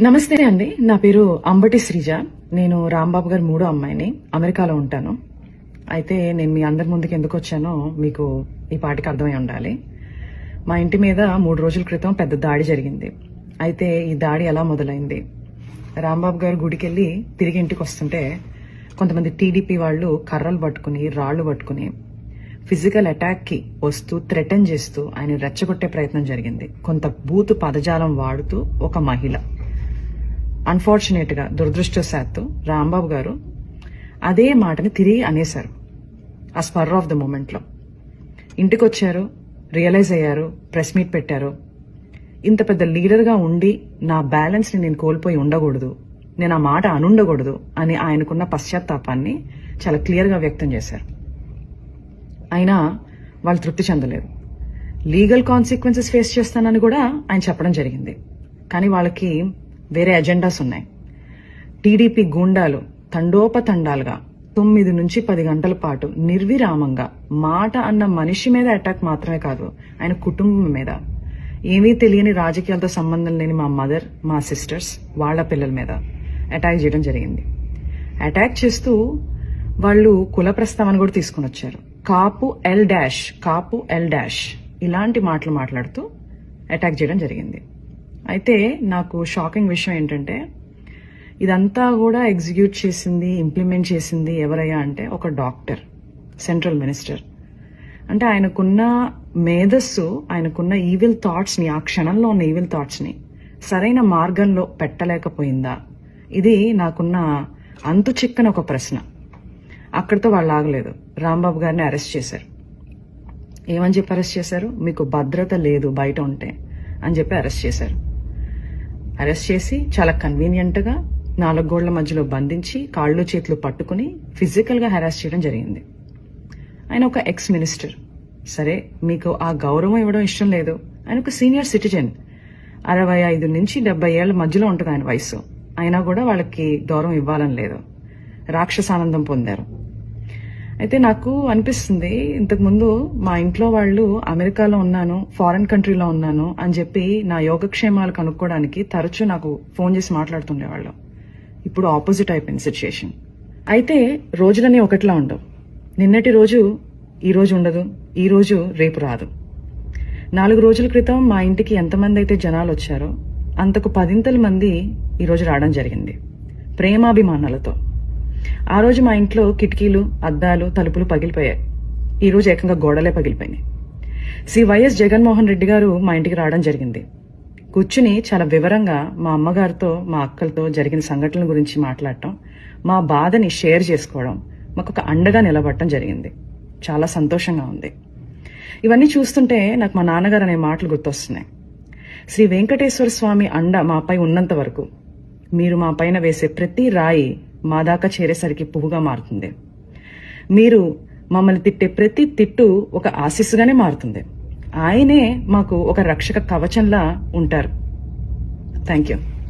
నమస్తే అండి. నా పేరు అంబటి శ్రీజ. నేను రాంబాబు గారి మూడో అమ్మాయిని. అమెరికాలో ఉంటాను. అయితే నేను మీ అందరి ముందుకు ఎందుకు వచ్చానో మీకు ఈ పాటికి అర్థమై ఉండాలి. మా ఇంటి మీద 3 రోజుల క్రితం పెద్ద దాడి జరిగింది. అయితే ఈ దాడి ఎలా మొదలైంది? రాంబాబు గారు గుడికెళ్ళి తిరిగి ఇంటికి వస్తుంటే కొంతమంది టీడీపీ వాళ్ళు కర్రలు పట్టుకుని రాళ్లు పట్టుకుని ఫిజికల్ అటాక్ కి వస్తూ థ్రెటన్ చేస్తూ ఆయన రెచ్చగొట్టే ప్రయత్నం జరిగింది. కొంత బూతు పదజాలం వాడుతూ ఒక మహిళ. అన్ఫార్చునేట్ గా దురదృష్టవశాత్తు రాంబాబు గారు అదే మాటని తిరిగి అనేశారు. ఆ స్పర్ ఆఫ్ ద మూమెంట్ లో ఇంటికి వచ్చారు, రియలైజ్ అయ్యారు, ప్రెస్ మీట్ పెట్టారు. ఇంత పెద్ద లీడర్ గా ఉండి నా బ్యాలెన్స్ ని నేను కోల్పోయి ఉండకూడదు, నేను ఆ మాట అనుండకూడదు అని ఆయనకున్న పశ్చాత్తాపాన్ని చాలా క్లియర్ గా వ్యక్తం చేశారు. అయినా వాళ్ళు తృప్తి చెందలేదు. లీగల్ కాన్సిక్వెన్సెస్ ఫేస్ చేస్తానని కూడా ఆయన చెప్పడం జరిగింది. కానీ వాళ్ళకి వేరే ఎజెండాస్ ఉన్నాయి. టీడీపీ గూండాలు తండోపతండాలుగా 9 నుంచి 10 గంటల పాటు నిర్విరామంగా మాట అన్న మనిషి మీద అటాక్ మాత్రమే కాదు, ఆయన కుటుంబం మీద, ఏమీ తెలియని రాజకీయాలతో సంబంధం లేని మా మదర్, మా సిస్టర్స్, వాళ్ల పిల్లల మీద అటాక్ చేయడం జరిగింది. అటాక్ చేస్తూ వాళ్ళు కుల ప్రస్తావన కూడా తీసుకుని వచ్చారు. కాపు ఎల్ డాష్ ఇలాంటి మాటలు మాట్లాడుతూ అటాక్ చేయడం జరిగింది. అయితే నాకు షాకింగ్ విషయం ఏంటంటే ఇదంతా కూడా ఎగ్జిక్యూట్ చేసింది, ఇంప్లిమెంట్ చేసింది ఎవరయ్యా అంటే ఒక డాక్టర్, సెంట్రల్ మినిస్టర్. అంటే ఆయనకున్న మేధస్సు, ఆయనకున్న ఈవిల్ థాట్స్ ని, ఆ క్షణంలో ఉన్న ఈవిల్ థాట్స్ ని సరైన మార్గంలో పెట్టలేకపోయిందా? ఇది నాకున్న అంతు చిక్కని ఒక ప్రశ్న. అక్కడితో వాళ్ళు ఆగలేదు. రాంబాబు గారిని అరెస్ట్ చేశారు. ఏమని చెప్పి అరెస్ట్ చేశారు? మీకు భద్రత లేదు బయట ఉంటే అని చెప్పి అరెస్ట్ చేశారు. అరెస్ట్ చేసి చాలా కన్వీనియంట్ గా 4 గోళ్ల మధ్యలో బంధించి కాళ్ళు చేతులు పట్టుకుని ఫిజికల్ గా హెరాస్ చేయడం జరిగింది. ఆయన ఒక ఎక్స్ మినిస్టర్. సరే, మీకు ఆ గౌరవం ఇవ్వడం ఇష్టం లేదు. ఆయన ఒక సీనియర్ సిటిజన్, 65 నుంచి 70 ఏళ్ల మధ్యలో ఉంటుంది ఆయన వయసు. అయినా కూడా వాళ్ళకి గౌరవం ఇవ్వాలని లేదు. రాక్షసానందం పొందారు. అయితే నాకు అనిపిస్తుంది, ఇంతకు ముందు మా ఇంట్లో వాళ్ళు అమెరికాలో ఉన్నాను, ఫారెన్ కంట్రీలో ఉన్నాను అని చెప్పి నా యోగక్షేమాలు కనుక్కోవడానికి తరచూ నాకు ఫోన్ చేసి మాట్లాడుతుండేవాళ్ళు. ఇప్పుడు ఆపోజిట్ అయిపోయింది సిచ్యుయేషన్. అయితే రోజులన్నీ ఒకటిలా ఉండవు. నిన్నటి రోజు ఈ రోజు ఉండదు, ఈ రోజు రేపు రాదు. 4 రోజుల క్రితం మా ఇంటికి ఎంతమంది అయితే జనాలు వచ్చారో అంతకు 10 మంది ఈ రోజు రావడం జరిగింది, ప్రేమాభిమానాలతో. ఆ రోజు మా ఇంట్లో కిటికీలు, అద్దాలు, తలుపులు పగిలిపోయాయి. ఈ రోజు ఏకంగా గోడలే పగిలిపోయినాయి. శ్రీ వైఎస్ జగన్మోహన్ రెడ్డి గారు మా ఇంటికి రావడం జరిగింది. కూర్చుని చాలా వివరంగా మా అమ్మగారితో, మా అక్కలతో జరిగిన సంఘటనల గురించి మాట్లాడటం, మా బాధని షేర్ చేసుకోవడం, మాకు ఒక అండగా నిలబడటం జరిగింది. చాలా సంతోషంగా ఉంది. ఇవన్నీ చూస్తుంటే నాకు మా నాన్నగారు అనే మాటలు గుర్తొస్తున్నాయి. శ్రీ వెంకటేశ్వర స్వామి అండ మాపై ఉన్నంత వరకు మీరు మా పైన వేసే ప్రతి రాయి మా దాకా చేరేసరికి పువ్వుగా మారుతుంది. మీరు మమ్మల్ని తిట్టే ప్రతి తిట్టు ఒక ఆశీస్సుగానే మారుతుంది. ఆయనే మాకు ఒక రక్షక కవచంలా ఉంటారు. Thank you.